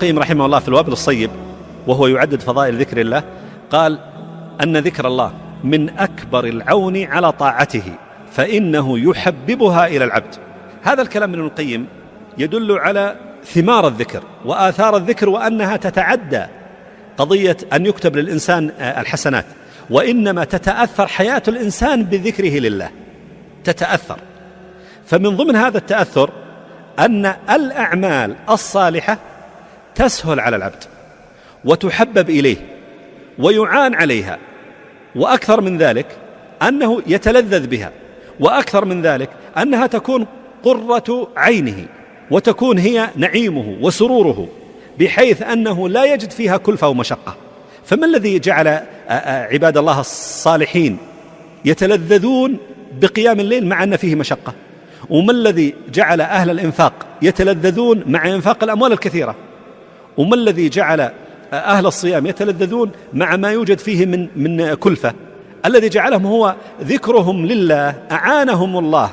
القيم رحمه الله في الوابل الصيب وهو يعدد فضائل ذكر الله قال أن ذكر الله من أكبر العون على طاعته فإنه يحببها إلى العبد. هذا الكلام من ابن القيم يدل على ثمار الذكر وآثار الذكر وأنها تتعدى قضية أن يكتب للإنسان الحسنات، وإنما تتأثر حياة الإنسان بذكره لله تتأثر. فمن ضمن هذا التأثر أن الأعمال الصالحة تسهل على العبد وتحبب إليه ويعان عليها، وأكثر من ذلك أنه يتلذذ بها، وأكثر من ذلك أنها تكون قرة عينه وتكون هي نعيمه وسروره، بحيث أنه لا يجد فيها كلفة ومشقة. فما الذي جعل عباد الله الصالحين يتلذذون بقيام الليل مع أن فيه مشقة؟ وما الذي جعل أهل الإنفاق يتلذذون مع إنفاق الأموال الكثيرة؟ وما الذي جعل أهل الصيام يتلذذون مع ما يوجد فيه من كلفة؟ الذي جعلهم هو ذكرهم لله، أعانهم الله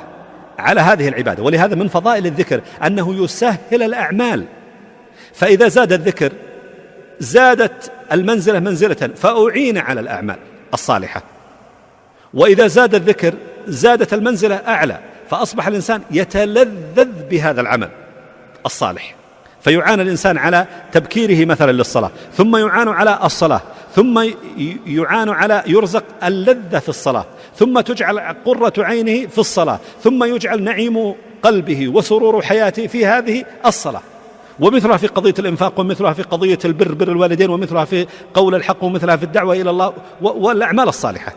على هذه العبادة. ولهذا من فضائل الذكر أنه يسهل الأعمال، فإذا زاد الذكر زادت المنزلة منزلة فأعين على الأعمال الصالحة، وإذا زاد الذكر زادت المنزلة أعلى فأصبح الإنسان يتلذذ بهذا العمل الصالح، فيعان الإنسان على تبكيره مثلا للصلاة، ثم يعان على الصلاة، ثم يعان على يرزق اللذة في الصلاة، ثم تجعل قرة عينه في الصلاة، ثم يجعل نعيم قلبه وسرور حياته في هذه الصلاة. ومثلها في قضية الإنفاق، ومثلها في قضية البر، بر الوالدين، ومثلها في قول الحق، ومثلها في الدعوة إلى الله والأعمال الصالحة.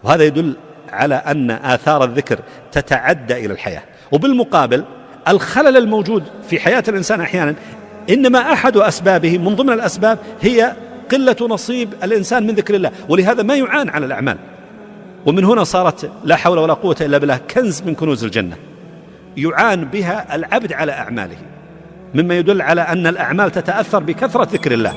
وهذا يدل على أن آثار الذكر تتعدى إلى الحياة. وبالمقابل الخلل الموجود في حياة الإنسان أحيانا إنما أحد أسبابه من ضمن الأسباب هي قلة نصيب الإنسان من ذكر الله، ولهذا ما يعان على الأعمال. ومن هنا صارت لا حول ولا قوة إلا بالله كنز من كنوز الجنة يعان بها العبد على أعماله، مما يدل على أن الأعمال تتأثر بكثرة ذكر الله.